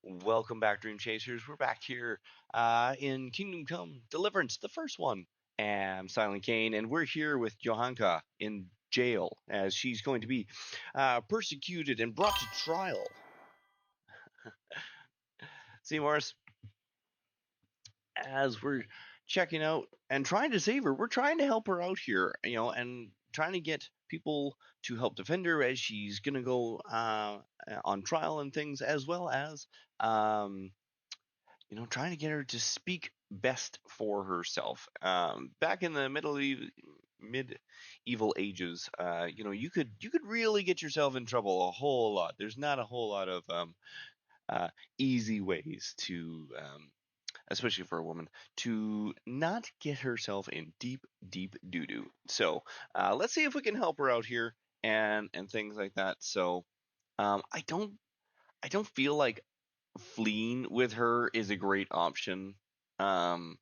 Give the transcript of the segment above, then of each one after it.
Welcome back, Dream Chasers. We're back here in Kingdom Come Deliverance, the first one. And I'm SilentKain, and we're here with Johanka in jail as she's going to be persecuted and brought to trial. See, Morris, as we're checking out and trying to save her, we're trying to help her out here, and trying to get people to help defend her as she's going to go on trial and things, as well as um, trying to get her to speak best for herself. Back in the medieval ages, you could really get yourself in trouble a whole lot. There's not a whole lot of uh, easy ways to, especially for a woman, to not get herself in deep, deep doo doo. So let's see if we can help her out here and things like that. So I don't feel like fleeing with her is a great option. Um,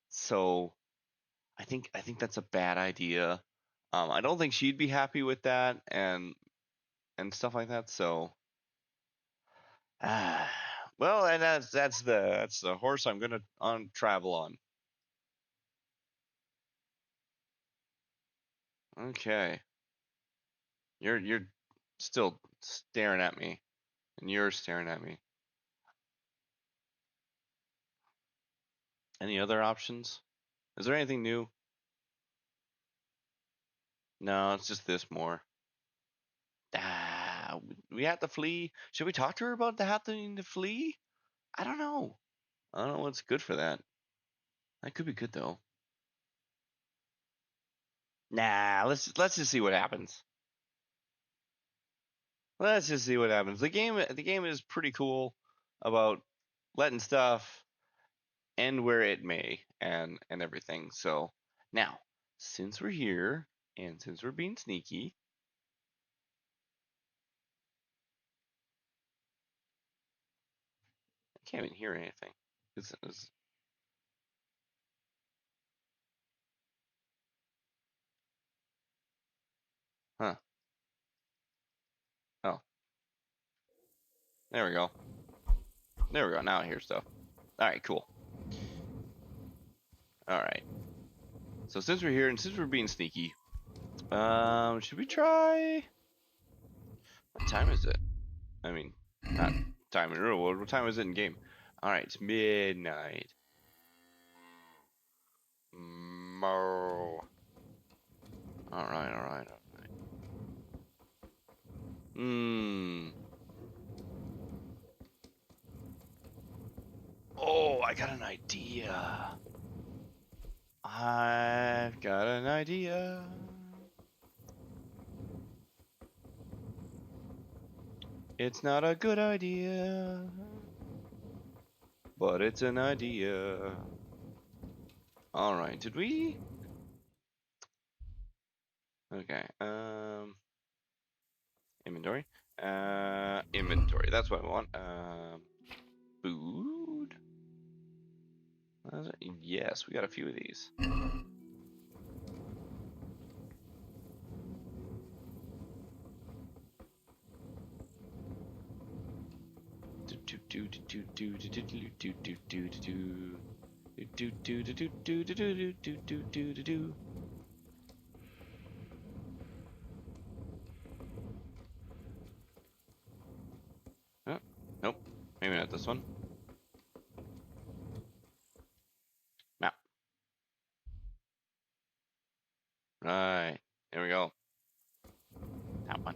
so I think that's a bad idea. I don't think she'd be happy with that and stuff like that. So, uh, well, and that's the horse I'm gonna on travel on. Okay, you're still staring at me, and you're staring at me. Any other options? Is there anything new? No, it's just this more. We have to flee. Should we talk to her about the having to flee? I don't know. I don't know what's good for that. That could be good though. Nah, let's just see what happens. Let's just see what happens. The game is pretty cool about letting stuff end where it may and everything. So now, since we're here and since we're being sneaky, I can't even hear anything. It's huh? Oh, there we go. There we go. Now I hear stuff. All right, cool. All right. So since we're here and since we're being sneaky, should we try? What time is it? I mean, not time in real world. What time is it in game? All right, it's midnight. Mo. All right, all right, all right. Hmm. Oh, I got an idea. I've got an idea. It's not a good idea, but it's an idea. All right, did we? Okay. Inventory. Inventory. That's what I want. Food. Yes, we got a few of these. Oh, nope. Maybe not this one. Map. Right. There we go. That one.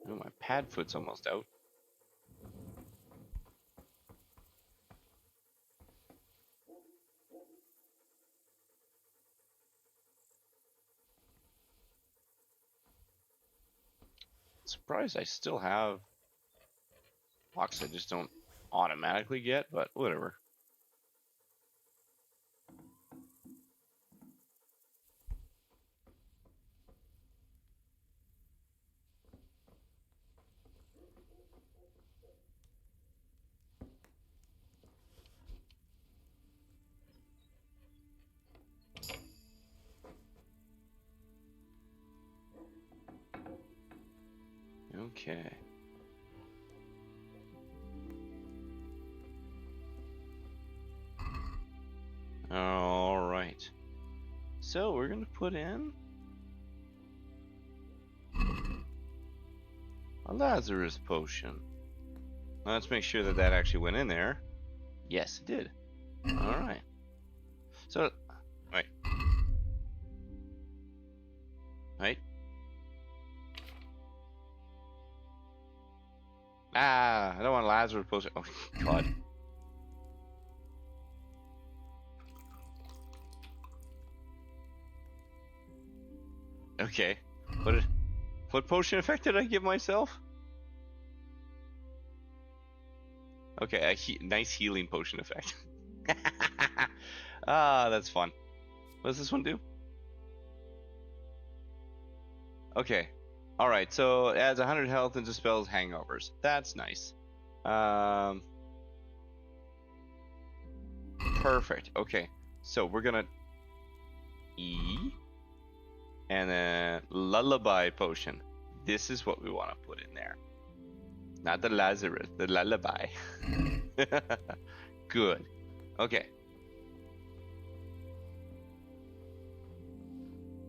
Oh, my pad foot's almost out. Surprised I still have locks I just don't automatically get, but whatever. Okay. All right. So we're gonna put in a Lazarus potion. Let's make sure that that actually went in there. Yes, it did. All right. So, right. Right. Ah, I don't want a Lazarus potion. Oh, God. Okay. What potion effect did I give myself? Okay, a nice healing potion effect. Ah, that's fun. What does this one do? Okay. Alright, so it adds 100 health and dispels hangovers. That's nice. Perfect. Okay. So we're gonna E and then lullaby potion. This is what we want to put in there. Not the Lazarus, the lullaby. Good. Okay.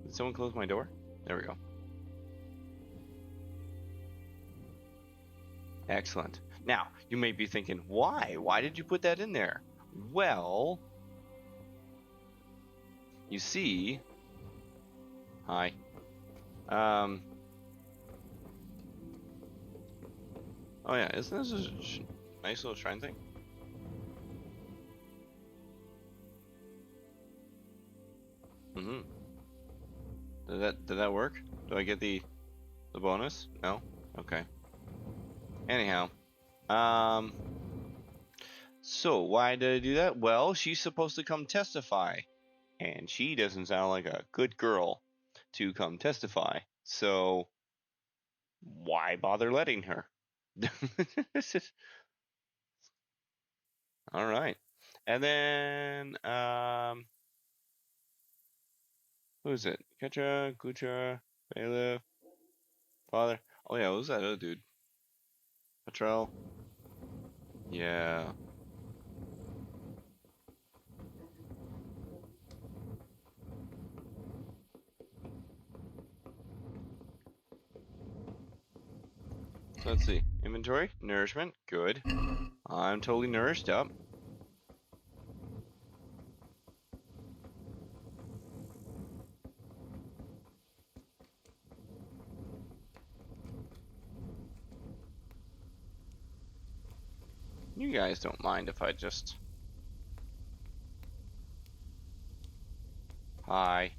Did someone close my door? There we go. Excellent. Now, you may be thinking, why? Why did you put that in there? Well, you see... Hi. Oh yeah, isn't this a nice little shrine thing? Mm-hmm. Did that work? Do I get the bonus? No? Okay. Anyhow. So why did I do that? Well, she's supposed to come testify. And she doesn't sound like a good girl to come testify. So why bother letting her? All right. And then who is it? Ketra, Gutra, Bailiff, Father. Oh yeah, what was that other dude? Patrol. Yeah. So let's see. Inventory, nourishment, good. I'm totally nourished up. You guys don't mind if I just... Hi.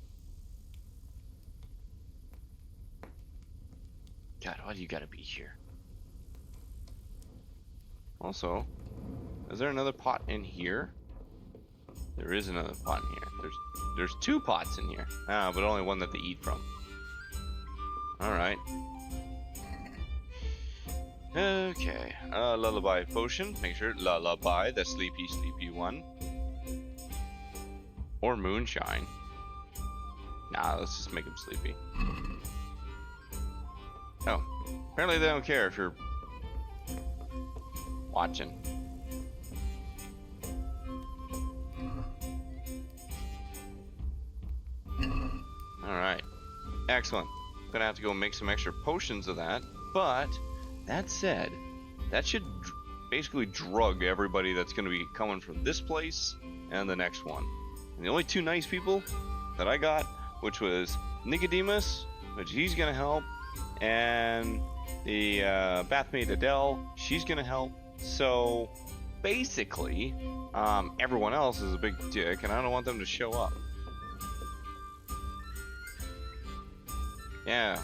God, why do you gotta be here? Also, is there another pot in here? There is another pot in here. There's two pots in here. Ah, but only one that they eat from. Alright. Okay. Lullaby potion. Make sure lullaby, the sleepy, sleepy one. Or moonshine. Nah, let's just make him sleepy. Oh. Apparently they don't care if you're watching. Alright. Excellent. Gonna have to go make some extra potions of that. But, that said, that should basically drug everybody that's gonna be coming from this place and the next one. And the only two nice people that I got, which was Nicodemus, which he's gonna help, and the Bathmaid Adele, she's gonna help. So, basically, everyone else is a big dick, and I don't want them to show up. Yeah.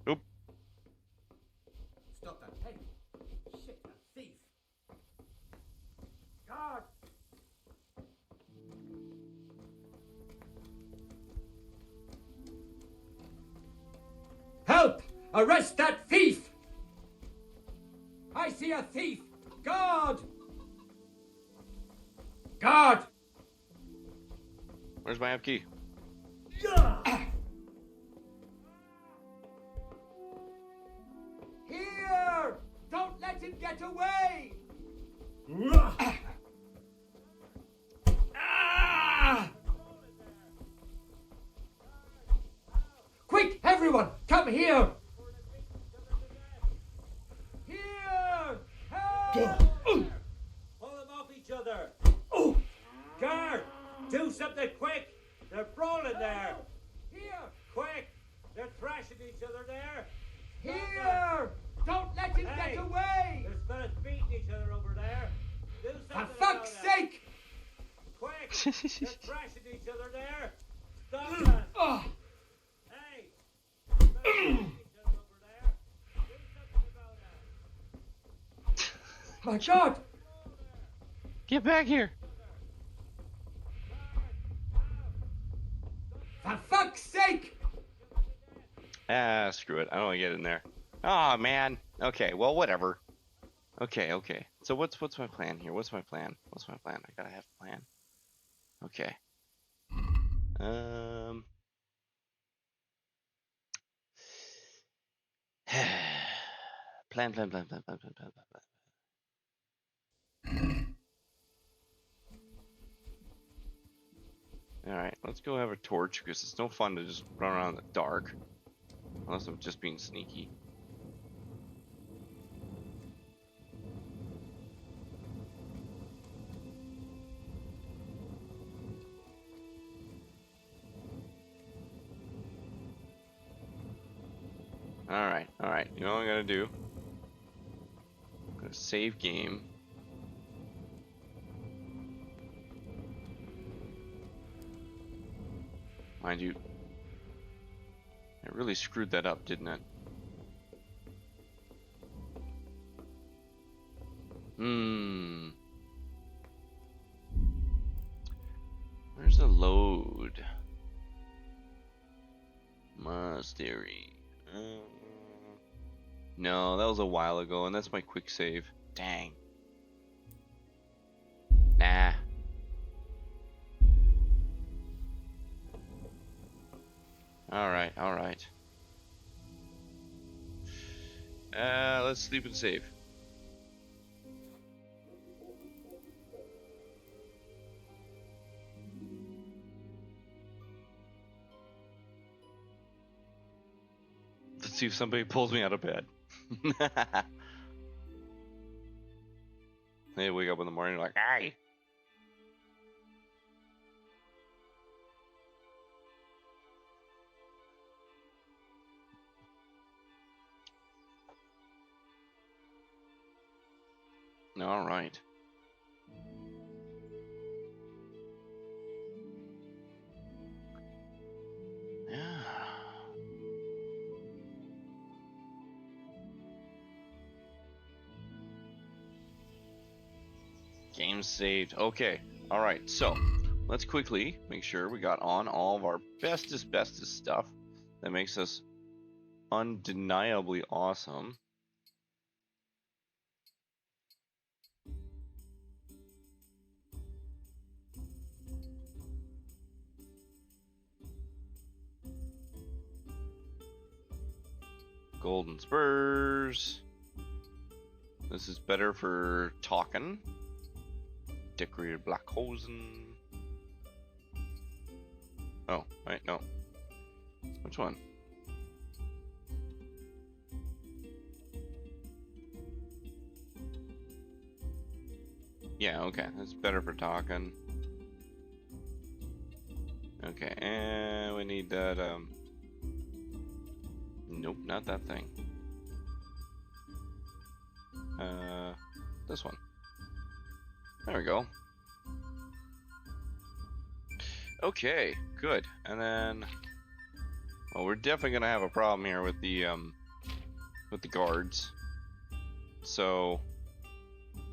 Oop. Stop that. Hey! Shit, a thief! God! Arrest that thief! I see a thief! Guard! Guard! Where's my app key? Here! Don't let him get away! Quick, everyone, come here! Here! Help! Pull them off each other. Guard, do something quick. They're brawling there. Here! Quick, they're thrashing each other there. Here! Don't let him Hey, get away! There's fellas beating each other over there. Do For something fuck's about it. sake! Quick, they're thrashing each other there. Stop that. Oh, Hey, there's fellas beating each other over there. Do something about that. my God! Get back here! For fuck's sake! Ah, screw it. I don't want to get in there. Oh man. Okay, well, whatever. Okay. So what's my plan here? What's my plan? I gotta have a plan. Okay. Plan. All right, let's go have a torch because it's no fun to just run around in the dark, unless I'm just being sneaky. All right. You know what I'm gonna do? I'm gonna save game. Mind you, I really screwed that up, didn't it? Where's the load? Monastery. No, that was a while ago, and that's my quick save. Dang. Nah. All right. Let's sleep and save. Let's see if somebody pulls me out of bed. They wake up in the morning like, "Hey." All right. Yeah. Game saved. Okay. All right. So let's quickly make sure we got on all of our bestest stuff that makes us undeniably awesome. Golden spurs. This is better for talking. Decorated black hosen. Oh, wait, no. Which one? Yeah, okay. That's better for talking. Okay, and we need that, nope, not that thing. This one. There we go. Okay, good. And then, well, we're definitely gonna have a problem here with the guards. So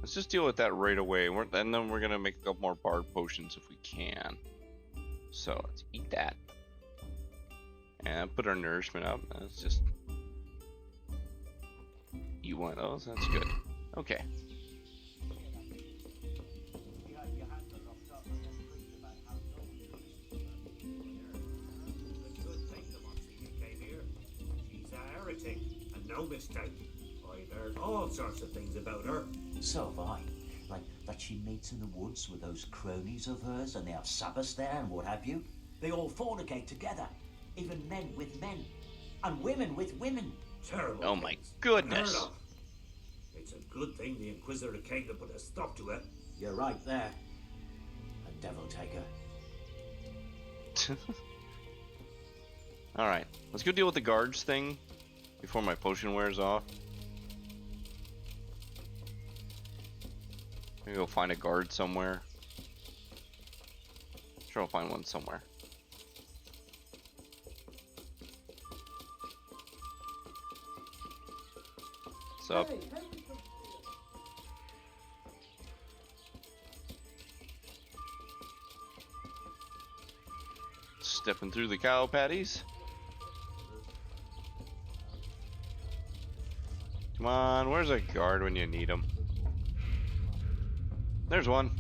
let's just deal with that right away. And then we're gonna make a couple more bard potions if we can. So let's eat that and put our nourishment up. Let's just eat one of those. That's good. Okay. It's a good thing the Monsignor came here. She's a heretic, and no mistake. I've heard all sorts of things about her. So have I. Like that she meets in the woods with those cronies of hers and they have Sabbaths there and what have you. They all fornicate together. Even men with men. And women with women. Terrible. Oh my things. goodness. Unheard of. It's a good thing the Inquisitor came to put a stop to it. You're right there. A devil taker. Alright, let's go deal with the guards thing before my potion wears off. Maybe go find a guard somewhere. Sure, I'll find one somewhere. What's up? Stepping through the cow patties. Come on, where's a guard when you need him? There's one.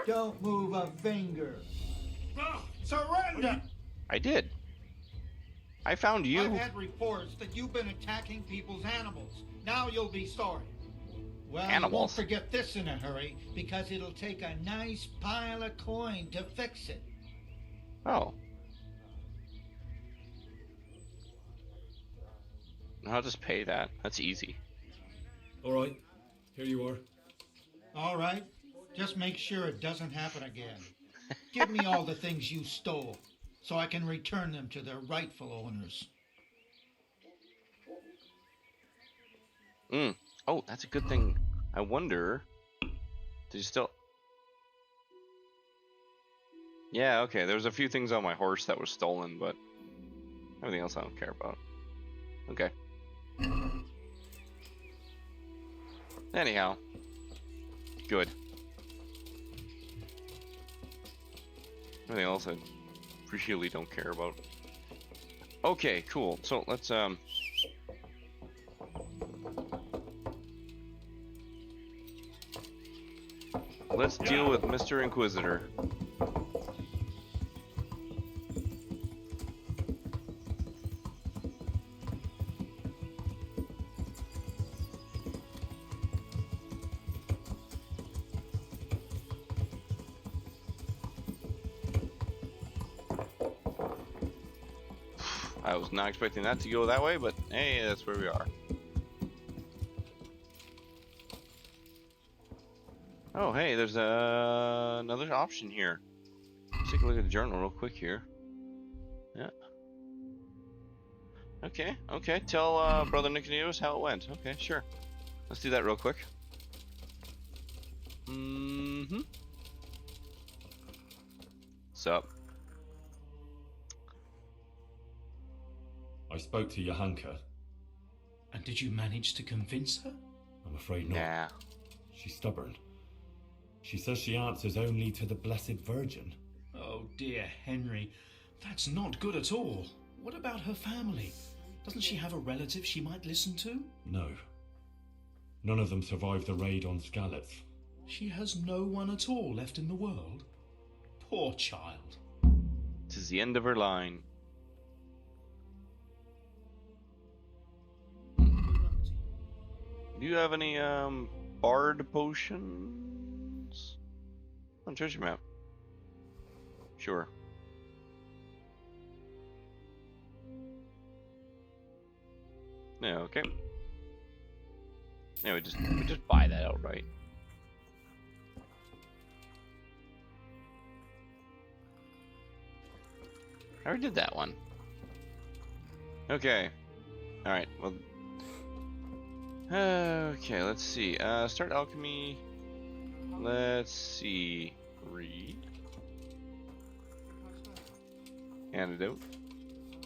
Don't move a finger. Surrender! I did. I found you. I've had reports that you've been attacking people's animals. Now you'll be sorry. Well, you won't Animals? forget this in a hurry, because it'll take a nice pile of coin to fix it. Oh. I'll just pay that. That's easy. All right, here you are. All right? Just make sure it doesn't happen again. Give me all the things you stole, so I can return them to their rightful owners. Oh, that's a good thing. I wonder... Did you still... Yeah, okay. There was a few things on my horse that was stolen, but... everything else I don't care about. Okay. Anyhow. Good. Everything else I really don't care about. Okay, cool. So let's let's deal with Mr. Inquisitor. I was not expecting that to go that way, but hey, that's where we are. Oh, hey, there's another option here. Let's take a look at the journal real quick here. Yeah. Okay, okay. Tell Brother Nicodemus how it went. Okay, sure. Let's do that real quick. What's up? I spoke to Johanka. And did you manage to convince her? I'm afraid not. Nah. She's stubborn. She says she answers only to the Blessed Virgin. Oh dear, Henry. That's not good at all. What about her family? Doesn't she have a relative she might listen to? No. None of them survived the raid on Skalitz. She has no one at all left in the world? Poor child. This is the end of her line. Do you have any bard potions on treasure map? Sure. Yeah, okay. Yeah, we just buy that outright. I already did that one. Okay. Alright, well. Okay, let's see. Start alchemy. Let's see. Read. Antidote.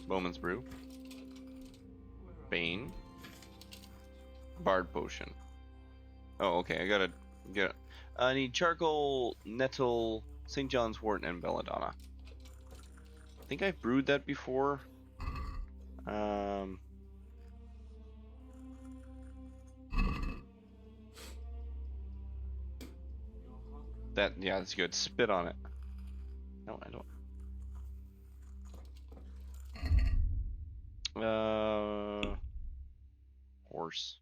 Bowman's Brew. Bane. Bard Potion. Oh, okay, I gotta get. I need charcoal, nettle, St. John's wort, and belladonna. I think I've brewed that before. Yeah, that's good. Spit on it. No, I don't. Horse.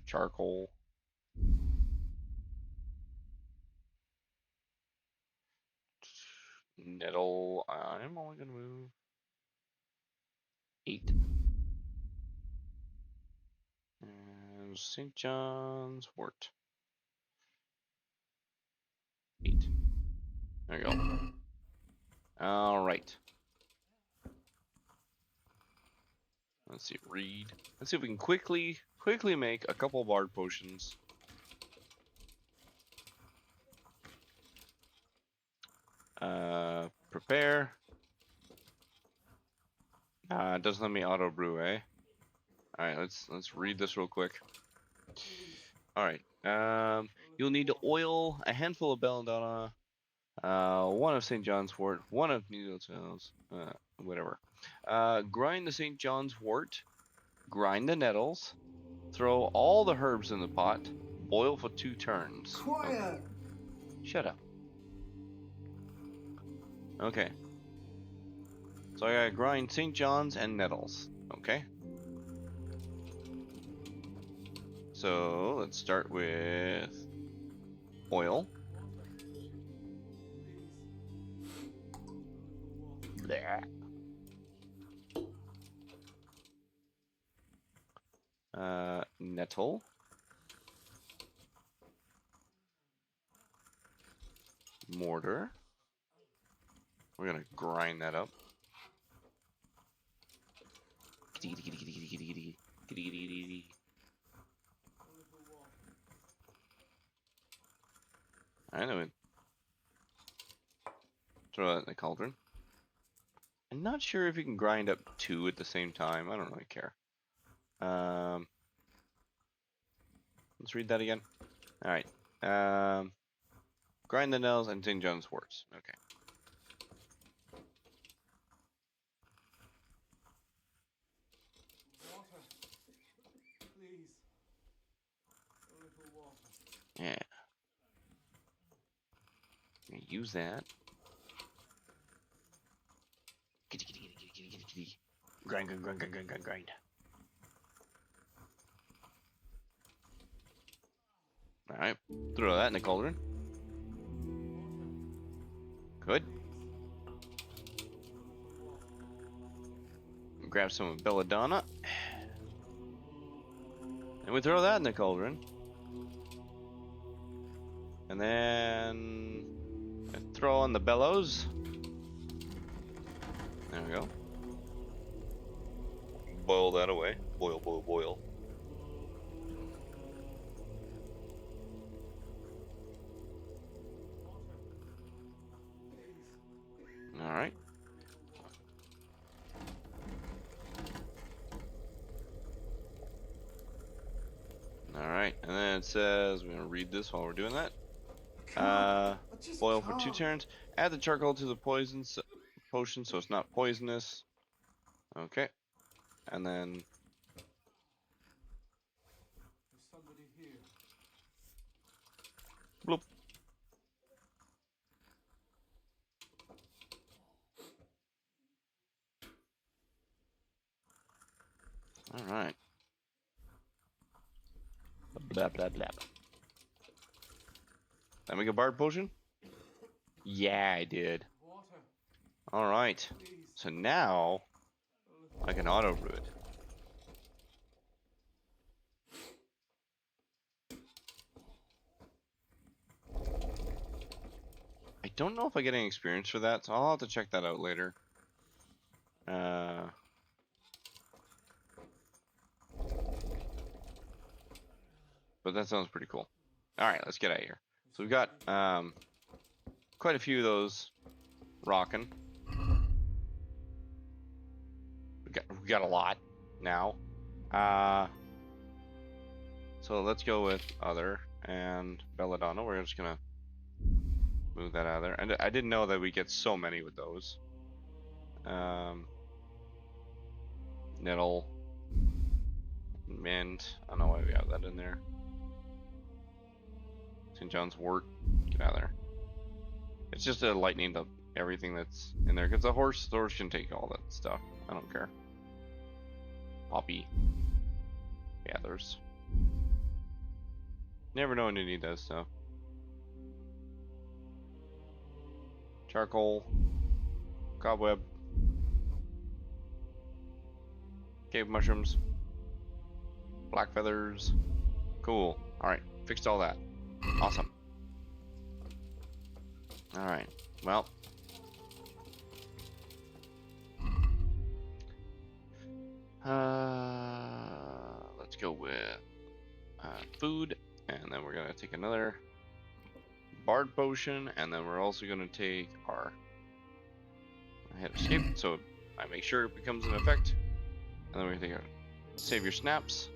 Charcoal. Nettle. I'm only gonna move 8. And St. John's wort. 8. There you go. All right. Let's see. Read. Let's see if we can quickly make a couple bard potions. Prepare. It doesn't let me auto brew, eh? All right, let's read this real quick. All right. You'll need to oil a handful of belladonna, one of St. John's wort, one of needles, whatever. Grind the St. John's wort, grind the nettles, throw all the herbs in the pot, boil for 2 turns. Quiet! Oh, shut up. Okay. So I gotta grind St. John's and nettles. Okay. So let's start with oil. Blah. Nettle. Mortar. We're gonna grind that up. I know it. Throw that in the cauldron. I'm not sure if you can grind up 2 at the same time. I don't really care. Let's read that again. All right. Grind the nails and St. John's worts. Okay. Water. Please. A little water. Yeah. Use that. Grind, grind, grind, grind, grind, grind, grind. Alright. Throw that in the cauldron. Good. Grab some belladonna. And we throw that in the cauldron. And then throw on the bellows. There we go. Boil that away. Boil, boil, boil. Alright. Alright, and then it says, we're going to read this while we're doing that. Boil for 2 turns. Add the charcoal to the potion so it's not poisonous. Okay. And then... There's somebody here. Bloop. Alright. Blah, blah, blah. That make a bard potion? Yeah, I did. Water. Alright. Please. So now, I can auto brew it. I don't know if I get any experience for that, so I'll have to check that out later. But that sounds pretty cool. Alright, let's get out of here. So we've got quite a few of those rocking. We got a lot now. So let's go with other. and Belladonna. We're just gonna move that out of there. And I didn't know that we get so many with those. Nettle, Mint. I don't know why we have that in there. St. John's Wort. Get out of there. It's just a lightning to everything that's in there. Because the horse can take all that stuff. I don't care. Poppy. Gathers. Never know when you need that stuff. Charcoal. Cobweb. Cave mushrooms. Black feathers. Cool. Alright. Fixed all that. Awesome. Alright. Well. Let's go with food. And then we're going to take another Bard potion. And then we're also going to take our hit escape. So I make sure it becomes an effect. And then we're going to take save your snaps.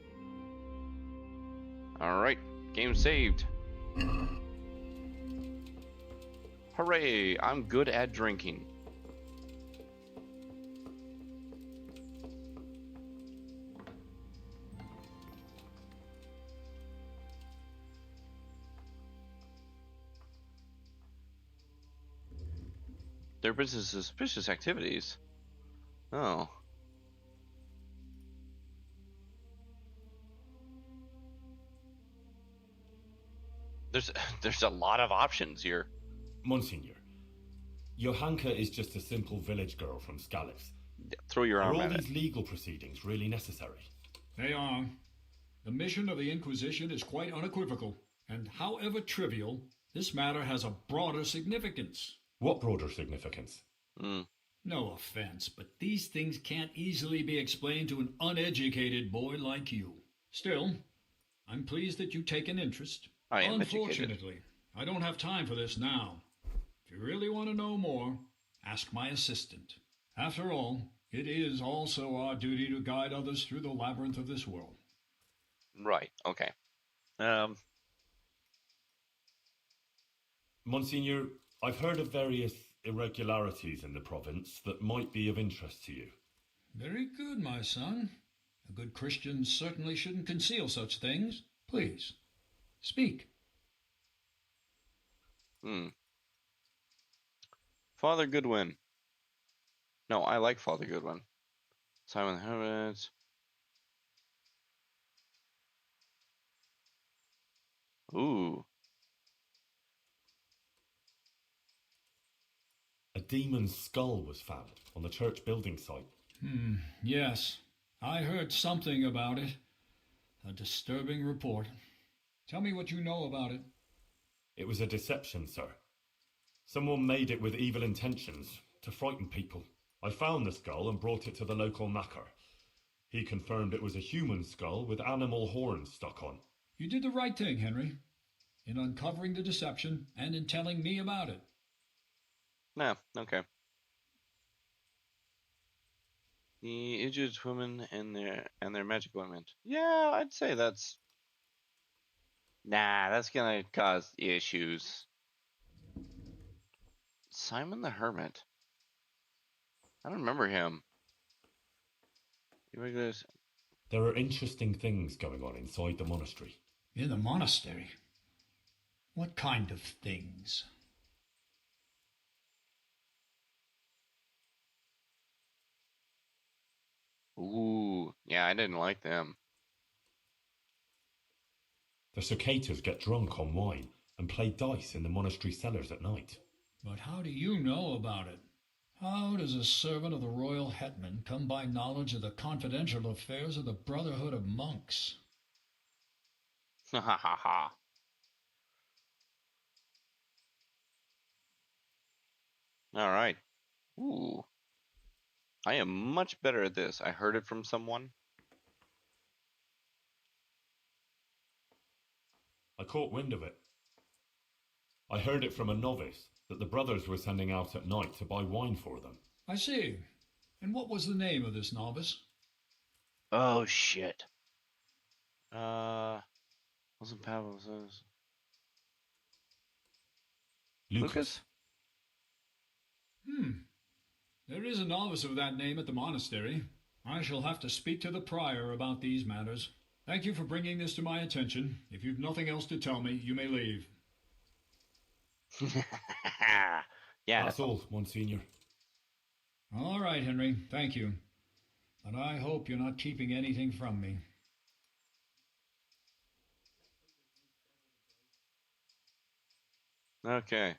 Alright. Game saved. Hooray! I'm good at drinking. There have been some suspicious activities. Oh. There's a lot of options here. Monsignor, Johanka is just a simple village girl from Scalix. Throw your Are arm all at it. these legal proceedings really necessary? They are. The mission of the Inquisition is quite unequivocal, and however trivial, this matter has a broader significance. What broader significance? No offense, but these things can't easily be explained to an uneducated boy like you. Still, I'm pleased that you take an interest. I am Unfortunately, I don't have time for this now. If you really want to know more, ask my assistant. After all, it is also our duty to guide others through the labyrinth of this world. Right, okay. Monsignor, I've heard of various irregularities in the province that might be of interest to you. Very good, my son. A good Christian certainly shouldn't conceal such things. Please, speak. Father Goodwin. No, I like Father Goodwin. Simon the Hermit. Ooh. A demon's skull was found on the church building site. Yes, I heard something about it. A disturbing report. Tell me what you know about it. It was a deception, sir. Someone made it with evil intentions, to frighten people. I found the skull and brought it to the local knacker. He confirmed it was a human skull with animal horns stuck on. You did the right thing, Henry, in uncovering the deception and in telling me about it. Nah, okay. The Egypt women and their magic element. Yeah, I'd say that's... Nah, that's gonna cause issues. Simon the Hermit. I don't remember him. There are interesting things going on inside the monastery. In the monastery? What kind of things? Ooh, yeah, I didn't like them. The cicadas get drunk on wine and play dice in the monastery cellars at night. But how do you know about it? How does a servant of the royal hetman come by knowledge of the confidential affairs of the Brotherhood of Monks? Ha ha ha ha. Alright. Ooh. I am much better at this. I heard it from someone. I caught wind of it. I heard it from a novice that the brothers were sending out at night to buy wine for them. I see. And what was the name of this novice? Oh shit. Wasn't Pablo? Lucas? There is a novice of that name at the monastery. I shall have to speak to the prior about these matters. Thank you for bringing this to my attention. If you've nothing else to tell me, you may leave. Yeah. That's all, Monsignor. All right, Henry. Thank you. But I hope you're not keeping anything from me. Okay.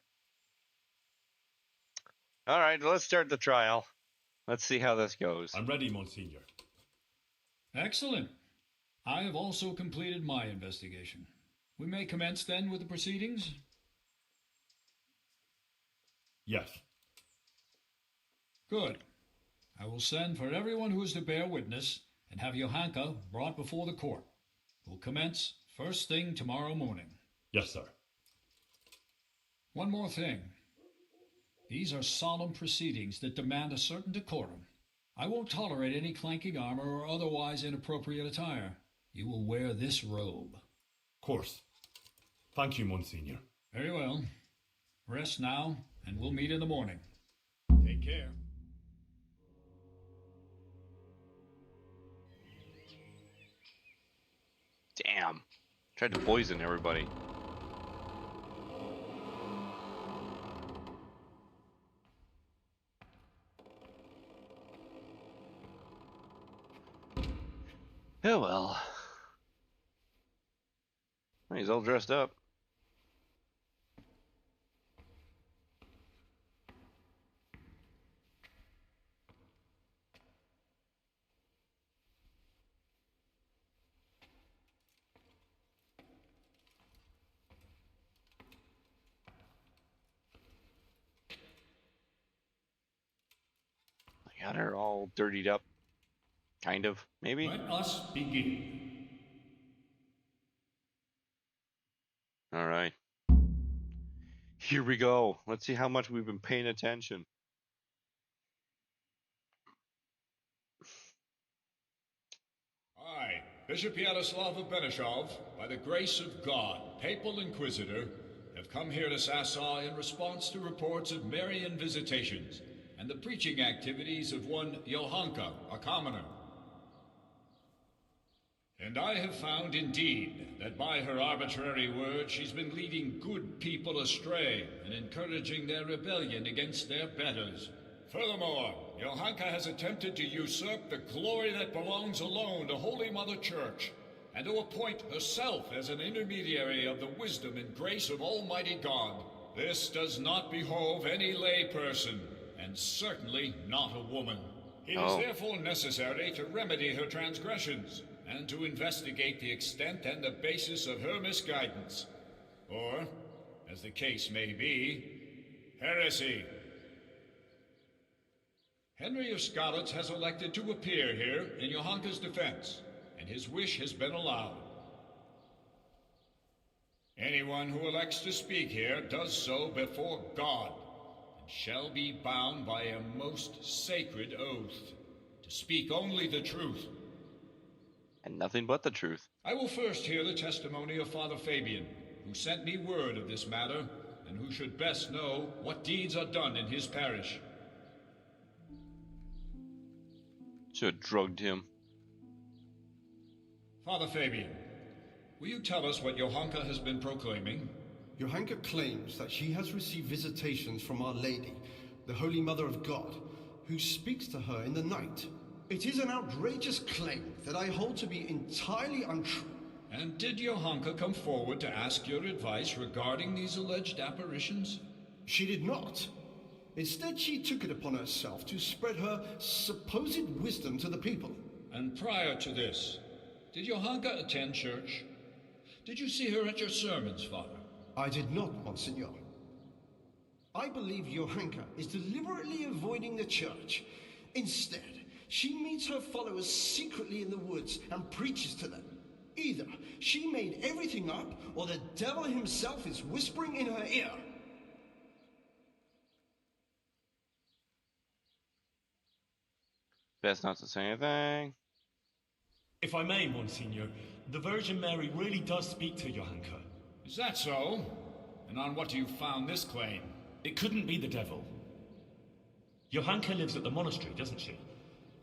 All right, let's start the trial. Let's see how this goes. I'm ready, Monsignor. Excellent. I have also completed my investigation. We may commence then with the proceedings? Yes. Good. I will send for everyone who is to bear witness and have Johanka brought before the court. We'll commence first thing tomorrow morning. Yes, sir. One more thing. These are solemn proceedings that demand a certain decorum. I won't tolerate any clanking armor or otherwise inappropriate attire. You will wear this robe. Of course. Thank you, Monsignor. Very well. Rest now, and we'll meet in the morning. Take care. Damn. Tried to poison everybody. Oh well. He's all dressed up. I got her all dirtied up. Kind of, maybe? Let us begin. All right. Here we go. Let's see how much we've been paying attention. I, Bishop Yaroslav of Benishov, by the grace of God, Papal Inquisitor, have come here to Sassaw in response to reports of Marian visitations and the preaching activities of one Johanka, a commoner. And I have found indeed that by her arbitrary word she's been leading good people astray and encouraging their rebellion against their betters. Furthermore, Johanka has attempted to usurp the glory that belongs alone to Holy Mother Church, and to appoint herself as an intermediary of the wisdom and grace of Almighty God. This does not behove any lay person, and certainly not a woman. It is therefore necessary to remedy her transgressions, and to investigate the extent and the basis of her misguidance. Or, as the case may be, heresy. Henry of Skalitz has elected to appear here in Johanka's defense, and his wish has been allowed. Anyone who elects to speak here does so before God, and shall be bound by a most sacred oath to speak only the truth. And nothing but the truth. I will first hear the testimony of Father Fabian, who sent me word of this matter, and who should best know what deeds are done in his parish. Should have drugged him. Father Fabian, will you tell us what Johanka has been proclaiming? Johanka claims that she has received visitations from Our Lady, the Holy Mother of God, who speaks to her in the night. It is an outrageous claim that I hold to be entirely untrue. And did Johanka come forward to ask your advice regarding these alleged apparitions? She did not. Instead, she took it upon herself to spread her supposed wisdom to the people. And prior to this, did Johanka attend church? Did you see her at your sermons, Father? I did not, Monsignor. I believe Johanka is deliberately avoiding the church. Instead, she meets her followers secretly in the woods and preaches to them. Either she made everything up, or the devil himself is whispering in her ear. Best not to say anything. If I may, Monsignor, the Virgin Mary really does speak to Johanka. Is that so? And on what do you found this claim? It couldn't be the devil. Johanka lives at the monastery, doesn't she?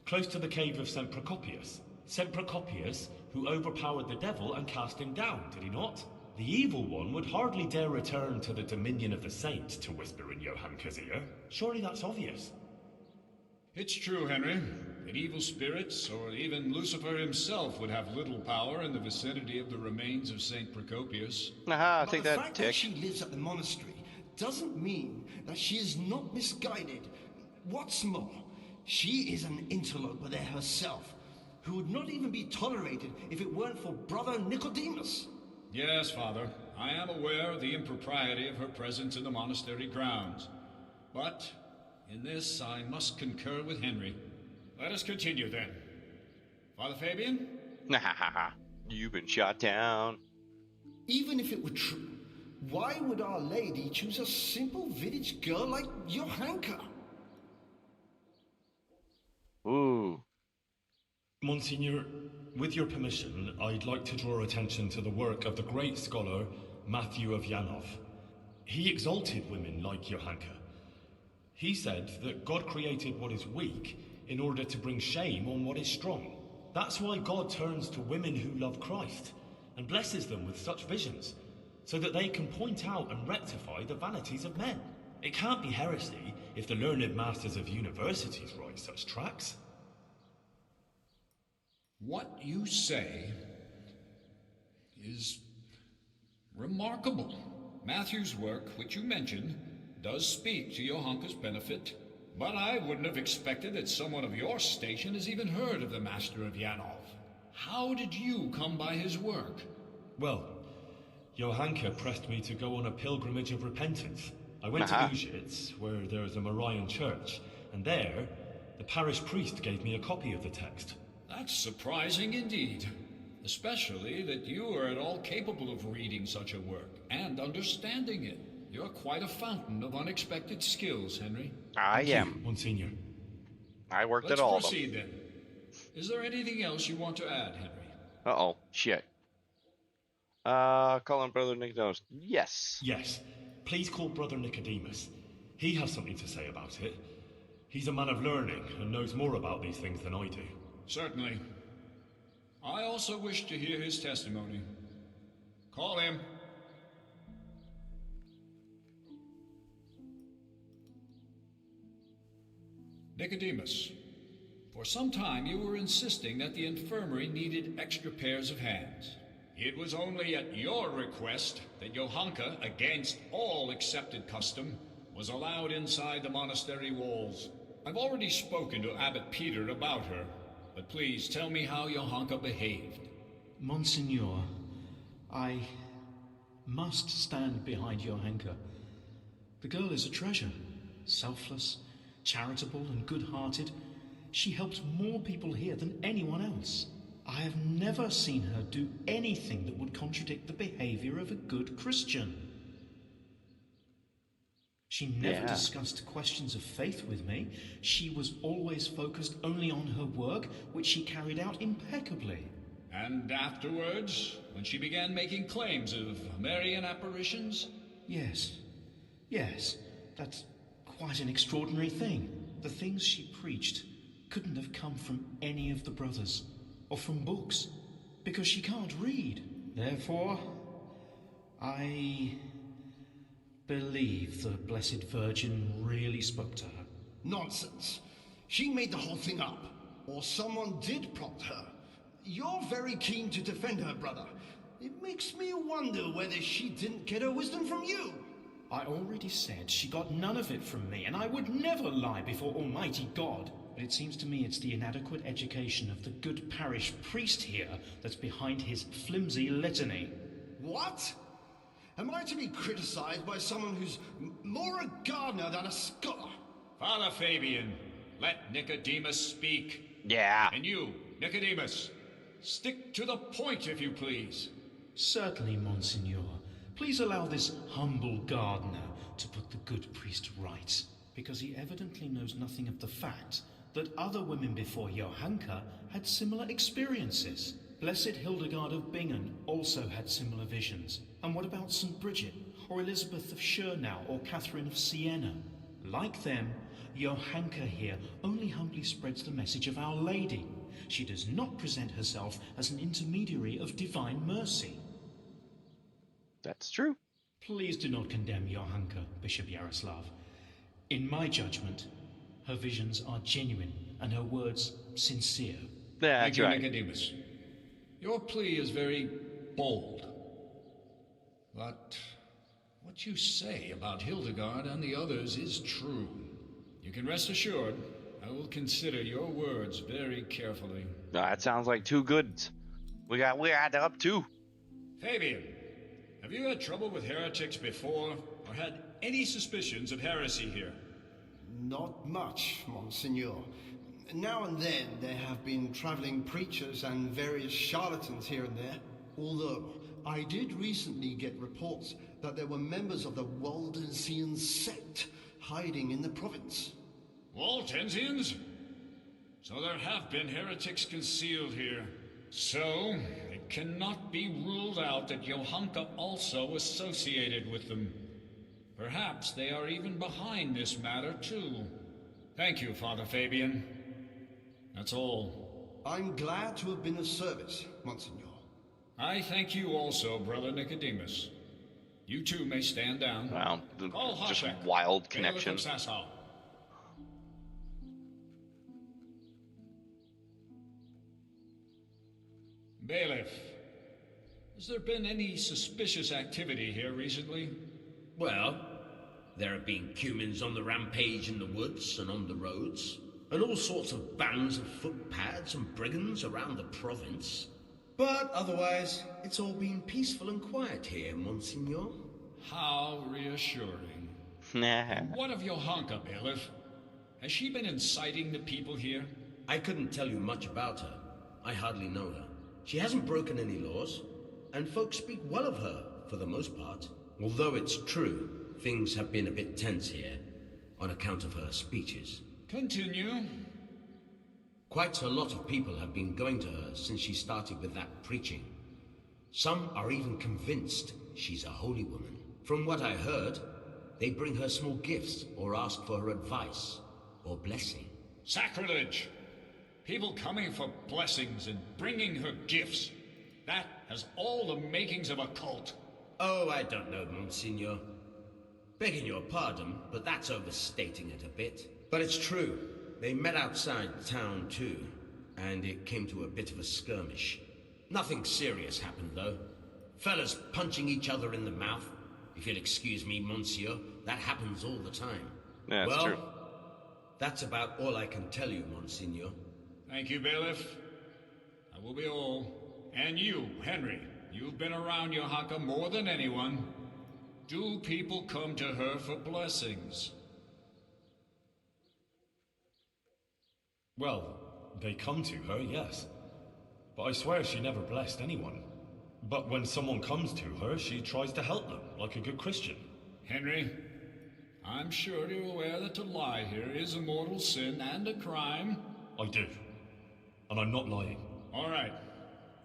Close to the cave of St. Procopius. St. Procopius, who overpowered the devil and cast him down, did he not? The evil one would hardly dare return to the dominion of the saint to whisper in Johanka's ear. Surely that's obvious. It's true, Henry, that evil spirits, or even Lucifer himself, would have little power in the vicinity of the remains of St. Procopius. Aha, But take the that, fact that dick. she lives at the monastery doesn't mean that she is not misguided. What's more, she is an interloper there herself, who would not even be tolerated if it weren't for Brother Nicodemus. Yes, Father, I am aware of the impropriety of her presence in the monastery grounds. But in this I must concur with Henry. Let us continue then. Father Fabian? You've been shot down. Even if it were true, why would Our Lady choose a simple village girl like Johanka? Ooh. Monsignor, with your permission, I'd like to draw attention to the work of the great scholar Matthew of Yanov. He exalted women like Johanka. He said that God created what is weak in order to bring shame on what is strong. That's why God turns to women who love Christ and blesses them with such visions, so that they can point out and rectify the vanities of men. It can't be heresy if the learned masters of universities write such tracts. What you say is remarkable. Matthew's work, which you mentioned, does speak to Johanka's benefit, but I wouldn't have expected that someone of your station has even heard of the Master of Yanov. How did you come by his work? Well, Johanka pressed me to go on a pilgrimage of repentance. I went to Ujits, where there is a Marian church, and there, the parish priest gave me a copy of the text. That's surprising indeed, especially that you are at all capable of reading such a work and understanding it. You're quite a fountain of unexpected skills, Henry. I Thank am. you, Monsignor. I worked Let's at all of them. proceed then. Is there anything else you want to add, Henry? Uh-oh. Shit. Call on Brother Nicodemus. Yes. Yes, please call Brother Nicodemus. He has something to say about it. He's a man of learning and knows more about these things than I do. Certainly. I also wish to hear his testimony. Call him. Nicodemus, for some time you were insisting that the infirmary needed extra pairs of hands. It was only at your request that Johanka, against all accepted custom, was allowed inside the monastery walls. I've already spoken to Abbot Peter about her, but please tell me how Johanka behaved. Monsignor, I must stand behind Johanka. The girl is a treasure. Selfless, charitable, and good-hearted. She helps more people here than anyone else. I have never seen her do anything that would contradict the behavior of a good Christian. She never discussed questions of faith with me. She was always focused only on her work, which she carried out impeccably. And afterwards, when she began making claims of Marian apparitions? Yes, that's quite an extraordinary thing. The things she preached couldn't have come from any of the brothers, or from books, because she can't read. Therefore, I believe the Blessed Virgin really spoke to her. Nonsense. She made the whole thing up. Or someone did prompt her. You're very keen to defend her, brother. It makes me wonder whether she didn't get her wisdom from you. I already said she got none of it from me, and I would never lie before Almighty God. But it seems to me it's the inadequate education of the good parish priest here that's behind his flimsy litany. What? Am I to be criticized by someone who's more a gardener than a scholar? Father Fabian, let Nicodemus speak. Yeah. And you, Nicodemus, stick to the point if you please. Certainly, Monsignor. Please allow this humble gardener to put the good priest right, because he evidently knows nothing of the fact that other women before Johanka had similar experiences. Blessed Hildegard of Bingen also had similar visions. And what about St. Bridget? or Elizabeth of Schurnau, or Catherine of Siena. Like them, Johanka here only humbly spreads the message of Our Lady. She does not present herself as an intermediary of divine mercy. That's true. Please do not condemn Johanka, Bishop Yaroslav. In my judgment, her visions are genuine and her words sincere. That's Thank you, right. Nicodemus. Your plea is very bold. But what you say about Hildegard and the others is true. You can rest assured I will consider your words very carefully. That sounds like two goods. We add up two. Fabian, have you had trouble with heretics before, or had any suspicions of heresy here? Not much, Monsignor. Now and then there have been traveling preachers and various charlatans here and there. Although I did recently get reports that there were members of the Waldensian sect hiding in the province. Waldensians? So there have been heretics concealed here. So, it cannot be ruled out that Johanka also associated with them. Perhaps they are even behind this matter, too. Thank you, Father Fabian. That's all. I'm glad to have been of service, Monsignor. I thank you also, Brother Nicodemus. You too may stand down. Wow, Call just Hoshek, wild Bailiff of connection. Sasau. Bailiff, has there been any suspicious activity here recently? Well, there have been cumins on the rampage in the woods and on the roads, and all sorts of bands of footpads and brigands around the province. But otherwise, it's all been peaceful and quiet here, Monsignor. How reassuring. Nah. What of Johanka, Bailiff? Has she been inciting the people here? I couldn't tell you much about her. I hardly know her. She hasn't broken any laws, and folks speak well of her, for the most part. Although it's true, things have been a bit tense here, on account of her speeches. Continue. Quite a lot of people have been going to her since she started with that preaching. Some are even convinced she's a holy woman. From what I heard, they bring her small gifts or ask for her advice or blessing. Sacrilege! People coming for blessings and bringing her gifts. That has all the makings of a cult. Oh, I don't know, Monsignor. Begging your pardon, but that's overstating it a bit. But it's true. They met outside town, too, and it came to a bit of a skirmish. Nothing serious happened, though. Fellas punching each other in the mouth. If you'll excuse me, Monsieur, that happens all the time. Yeah, that's well, true. That's about all I can tell you, Monsignor. Thank you, Bailiff. That will be all. And you, Henry, you've been around Johanka more than anyone. Do people come to her for blessings? Well, they come to her, yes. But I swear she never blessed anyone. But when someone comes to her, she tries to help them, like a good Christian. Henry, I'm sure you're aware that to lie here is a mortal sin and a crime. I do. And I'm not lying. All right.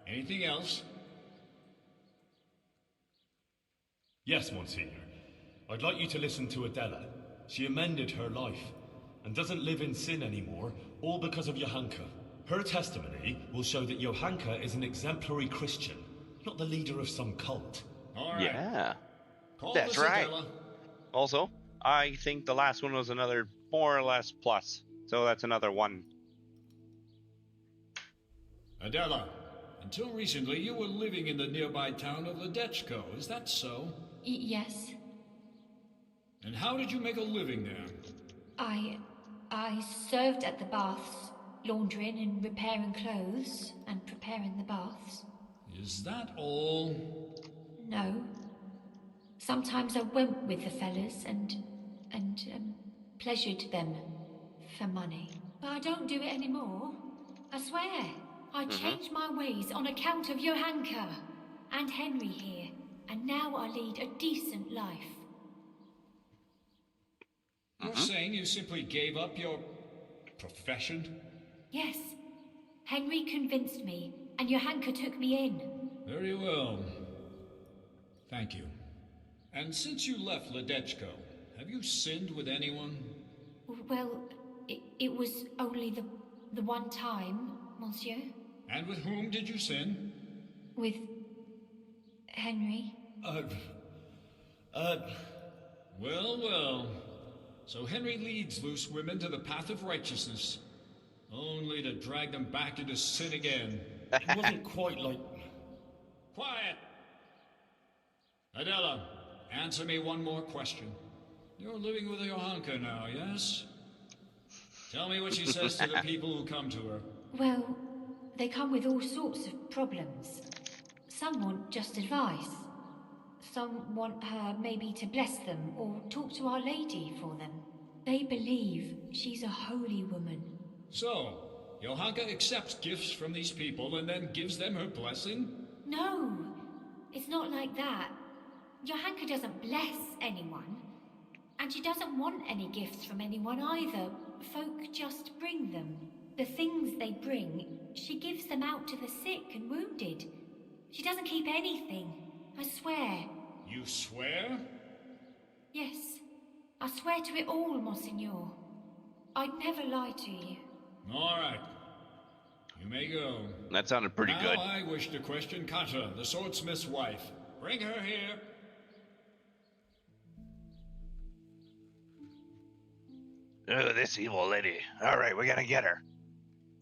Anything else? Yes, Monsignor. I'd like you to listen to Adela. She amended her life and doesn't live in sin anymore, all because of Johanka. Her testimony will show that Johanka is an exemplary Christian, not the leader of some cult. All right. Yeah. Call That's this right. Adela. Also, I think the last one was another more or less plus. So that's another one. Adela, until recently you were living in the nearby town of Ledechko, is that so? Yes. And how did you make a living there? I served at the baths, laundering and repairing clothes and preparing the baths. Is that all? No. Sometimes I went with the fellas and pleasured them for money. But I don't do it anymore. I swear. I changed my ways on account of Johanka and Henry here, and now I lead a decent life. You're saying you simply gave up your profession? Yes. Henry convinced me, and Johanka took me in. Very well. Thank you. And since you left Ledechko, have you sinned with anyone? Well, it was only the one time, monsieur. And with whom did you sin? With Henry. Well, well. So Henry leads loose women to the path of righteousness, only to drag them back into sin again. It wasn't quite like... Quiet! Adela, answer me one more question. You're living with Johanka now, yes? Tell me what she says to the people who come to her. Well, they come with all sorts of problems. Some want just advice. Some want her maybe to bless them or talk to Our Lady for them. They believe she's a holy woman. So, Johanka accepts gifts from these people and then gives them her blessing? No, it's not like that. Johanka doesn't bless anyone. And she doesn't want any gifts from anyone either. Folk just bring them. The things they bring, she gives them out to the sick and wounded. She doesn't keep anything, I swear. You swear? Yes, I swear to it all, Monseigneur. I'd never lie to you. All right. You may go. That sounded pretty now good. Now I wish to question Kata, the swordsmith's wife. Bring her here. Oh, this evil lady. All right, we gotta get her.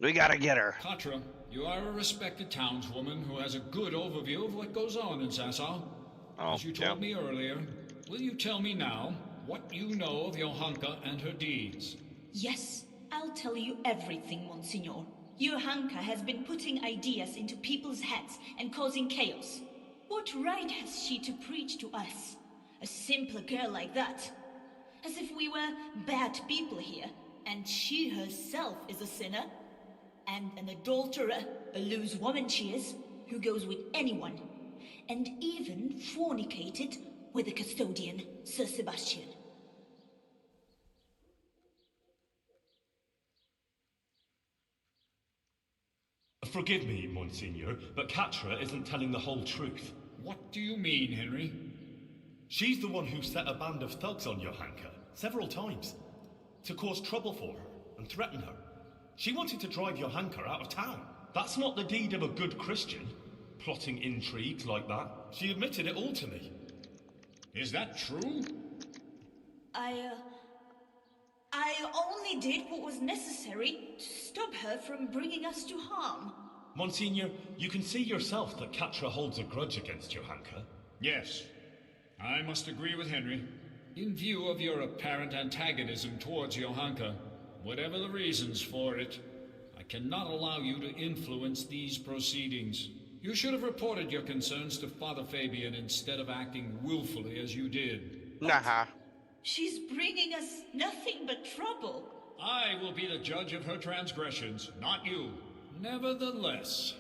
We gotta get her. Katra, you are a respected townswoman who has a good overview of what goes on in Sasau. Oh, as you told me earlier, will you tell me now what you know of Johanka and her deeds? Yes, I'll tell you everything, Monsignor. Johanka has been putting ideas into people's heads and causing chaos. What right has she to preach to us? A simple girl like that? As if we were bad people here, and she herself is a sinner? And an adulterer, a loose woman she is, who goes with anyone. And even fornicated with the custodian, Sir Sebastian. Forgive me, Monsignor, but Katra isn't telling the whole truth. What do you mean, Henry? She's the one who set a band of thugs on Johanka several times to cause trouble for her and threaten her. She wanted to drive Johanka out of town. That's not the deed of a good Christian, plotting intrigues like that. She admitted it all to me. Is that true? I only did what was necessary to stop her from bringing us to harm. Monsignor, you can see yourself that Katra holds a grudge against Johanka. Yes, I must agree with Henry. In view of your apparent antagonism towards Johanka, whatever the reasons for it, I cannot allow you to influence these proceedings. You should have reported your concerns to Father Fabian instead of acting willfully as you did. Nah. She's bringing us nothing but trouble. I will be the judge of her transgressions, not you. Nevertheless,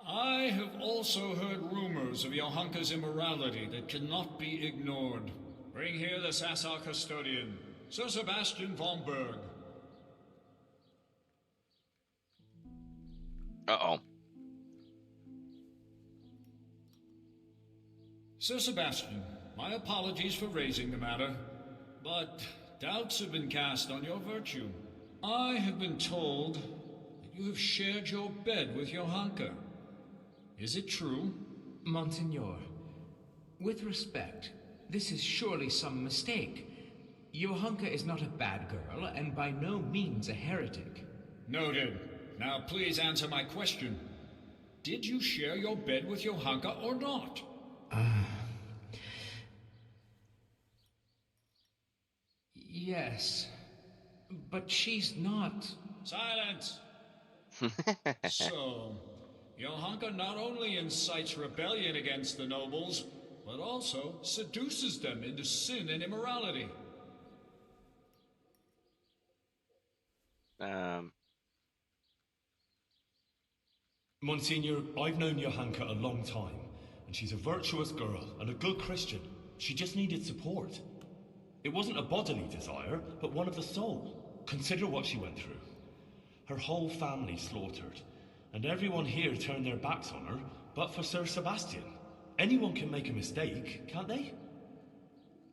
I have also heard rumors of Johanka's immorality that cannot be ignored. Bring here the Sasau custodian, Sir Sebastian von Berg. Uh-oh. Sir Sebastian, my apologies for raising the matter, but doubts have been cast on your virtue. I have been told that you have shared your bed with Johanka. Is it true? Monsignor, with respect, this is surely some mistake. Johanka is not a bad girl, and by no means a heretic. Noted. Now please answer my question. Did you share your bed with Johanka or not? Yes, but she's not... Silence! So, Johanka not only incites rebellion against the nobles, but also seduces them into sin and immorality. Monsignor, I've known Johanka a long time, and she's a virtuous girl and a good Christian. She just needed support. It wasn't a bodily desire, but one of the soul. Consider what she went through. Her whole family slaughtered, and everyone here turned their backs on her, but for Sir Sebastian. Anyone can make a mistake, can't they?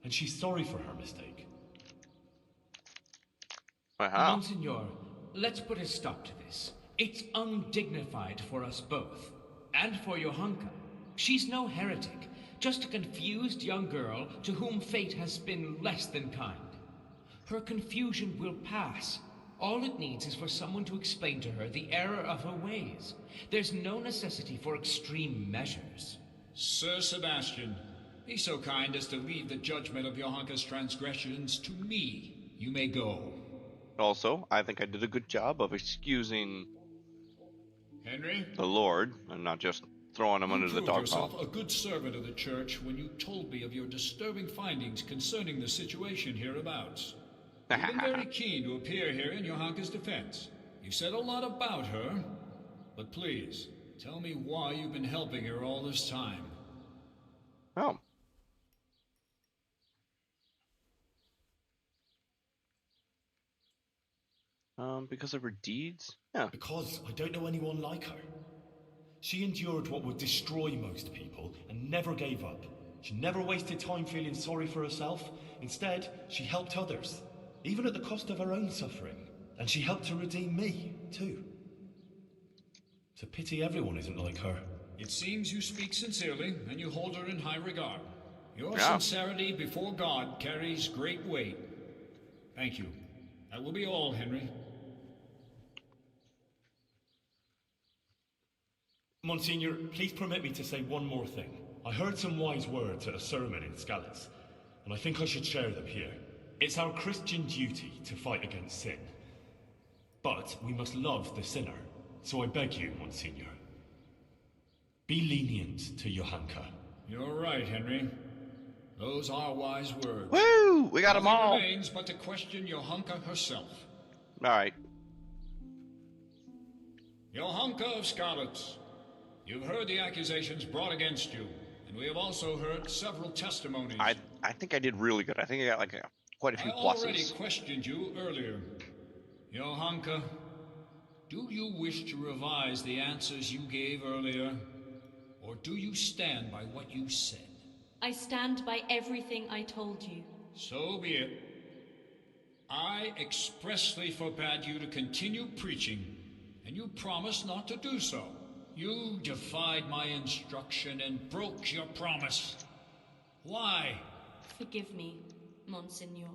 and she's sorry for her mistake. Wow. Monsignor, let's put a stop to this. It's undignified for us both. And for Johanka. She's no heretic, just a confused young girl to whom fate has been less than kind. Her confusion will pass. All it needs is for someone to explain to her the error of her ways. There's no necessity for extreme measures. Sir Sebastian, be so kind as to leave the judgment of Johanka's transgressions to me. You may go. Also, I think I did a good job of excusing Henry? the Lord and not just throwing him You under the proved dog yourself pile. a good servant of the church when you told me of your disturbing findings concerning the situation hereabouts. You've been very keen to appear here in Johanka's defense. You said a lot about her, but please, tell me why you've been helping her all this time. Oh. Because of her deeds? Yeah. Because I don't know anyone like her. She endured what would destroy most people and never gave up. She never wasted time feeling sorry for herself. Instead, she helped others, even at the cost of her own suffering. And she helped to redeem me, too. It's a pity everyone isn't like her. It seems you speak sincerely, and you hold her in high regard. Your Yeah. sincerity before God carries great weight. Thank you. That will be all, Henry. Monsignor, please permit me to say one more thing. I heard some wise words at a sermon in Scalise, and I think I should share them here. It's our Christian duty to fight against sin. But we must love the sinner. So I beg you, Monsignor, be lenient to Johanka. You're right, Henry. Those are wise words. Woo! We got them Nothing all. remains but to question Johanka herself. All right. Johanka of Skalitz, you've heard the accusations brought against you, and we have also heard several testimonies. I think I did really good. I think I got like quite a few I already pluses. questioned you earlier. Johanka, do you wish to revise the answers you gave earlier, or do you stand by what you said? I stand by everything I told you. So be it. I expressly forbade you to continue preaching, and you promised not to do so. You defied my instruction and broke your promise. Why? Forgive me, Monsignor.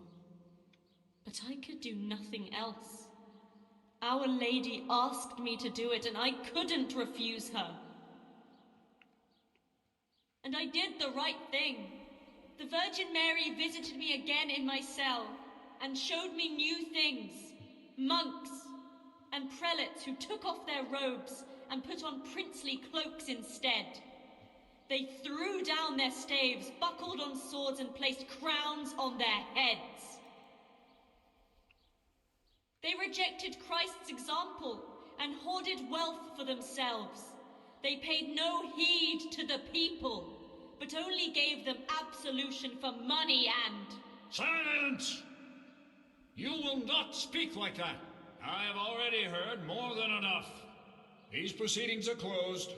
But I could do nothing else. Our Lady asked me to do it, and I couldn't refuse her. And I did the right thing. The Virgin Mary visited me again in my cell and showed me new things. Monks and prelates who took off their robes and put on princely cloaks instead. They threw down their staves, buckled on swords, and placed crowns on their heads. They rejected Christ's example and hoarded wealth for themselves. They paid no heed to the people, but only gave them absolution for money and... Silence! You will not speak like that. I have already heard more than enough. These proceedings are closed.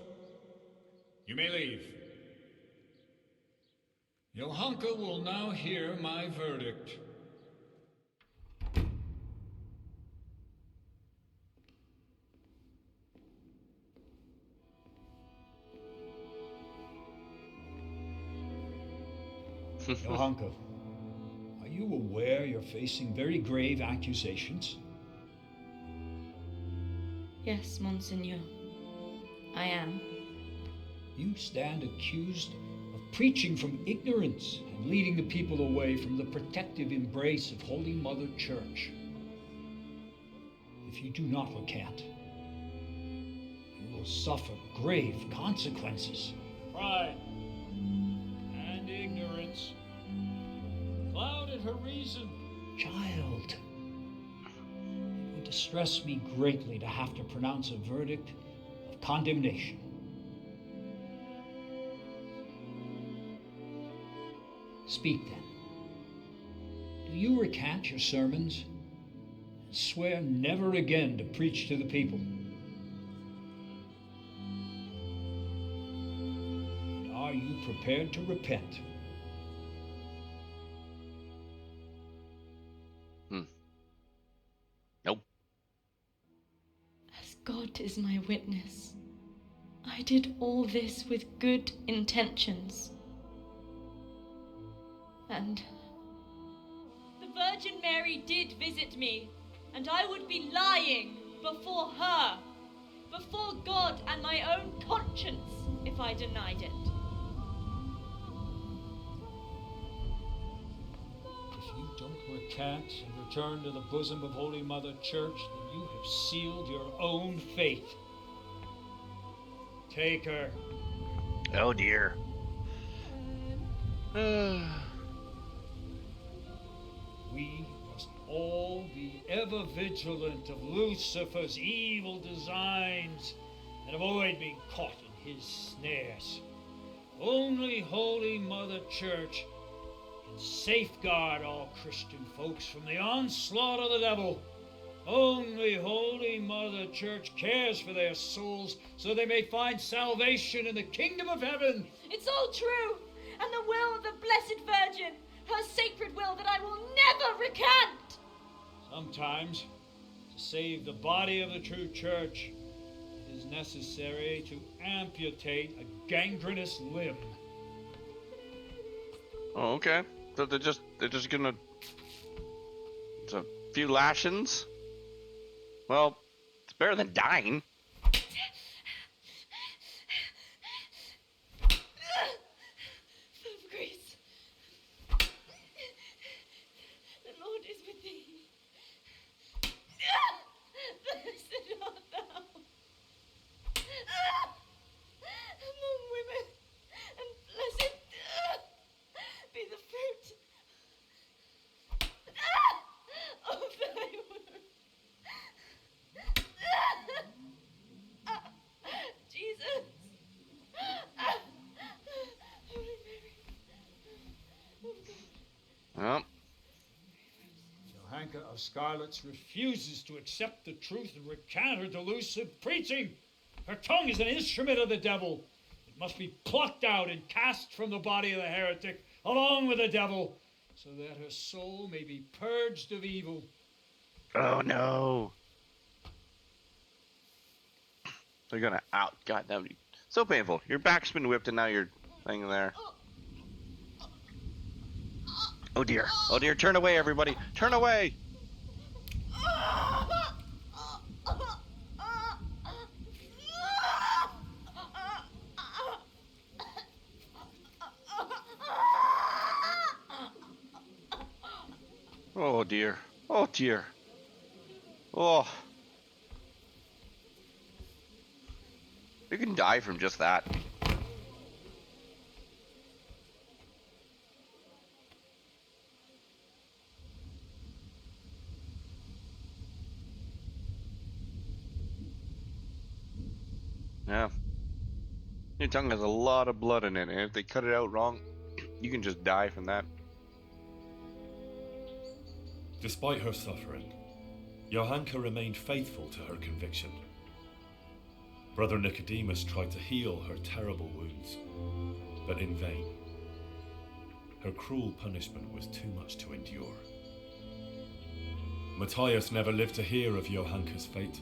You may leave. Johanka will now hear my verdict. Johanka, are you aware you're facing very grave accusations? Yes, Monsignor. I am. You stand accused of preaching from ignorance and leading the people away from the protective embrace of Holy Mother Church. If you do not recant, you will suffer grave consequences. Pride and ignorance clouded her reason. Child, it would distress me greatly to have to pronounce a verdict of condemnation. Speak then. Do you recant your sermons and swear never again to preach to the people? And are you prepared to repent? God is my witness, I did all this with good intentions. And The Virgin Mary did visit me, and I would be lying before her, before God and my own conscience, if I denied it. If you don't recant and return to the bosom of Holy Mother Church, then you have sealed your own fate. Take her. Oh dear. We must all be ever vigilant of Lucifer's evil designs and avoid being caught in his snares. Only Holy Mother Church can safeguard all Christian folks from the onslaught of the devil. Only Holy Mother Church cares for their souls so they may find salvation in the kingdom of heaven. It's all true, and the will of the Blessed Virgin, her sacred will that I will never recant. Sometimes, to save the body of the true church, it is necessary to amputate a gangrenous limb. Oh, okay. So they're just gonna. It's a few lashings. Well, it's better than dying. Full of grace. The Lord is with thee. Blessed art thou among women, and blessed be the fruit of thy womb. Jesus. Holy Mary. Oh God. Well, Johanka of Scarlets refuses to accept the truth and recant her delusive preaching. Her tongue is an instrument of the devil. It must be plucked out and cast from the body of the heretic along with the devil, so that her soul may be purged of evil. oh no. They're gonna out. God, that would be so painful. Your back's been whipped and now you're laying there. Oh dear. Oh dear. Turn away, everybody. Turn away. Oh dear. Oh dear. Oh. You can die from just that. Yeah. Your tongue has a lot of blood in it, and if they cut it out wrong, you can just die from that. Despite her suffering, Johanka remained faithful to her conviction. Brother Nicodemus tried to heal her terrible wounds, but in vain. Her cruel punishment was too much to endure. Matthias never lived to hear of Johanka's fate.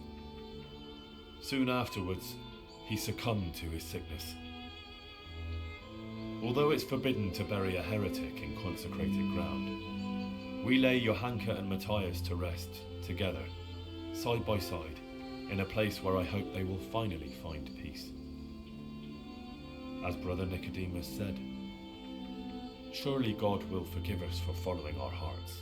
Soon afterwards, he succumbed to his sickness. Although it's forbidden to bury a heretic in consecrated ground, we lay Johanka and Matthias to rest together, side by side, in a place where I hope they will finally find peace. As Brother Nicodemus said, surely God will forgive us for following our hearts.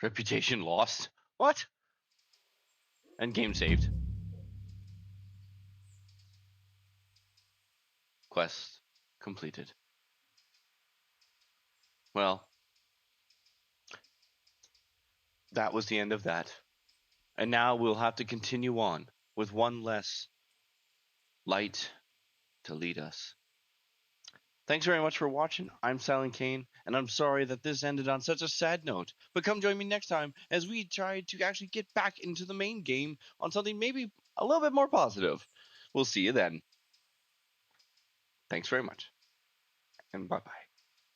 Reputation lost. What? And game saved. Quest completed. Well, that was the end of that. And now we'll have to continue on with one less light to lead us. Thanks very much for watching. I'm SilentKain, and I'm sorry that this ended on such a sad note. But come join me next time as we try to actually get back into the main game on something maybe a little bit more positive. We'll see you then. Thanks very much, and bye-bye.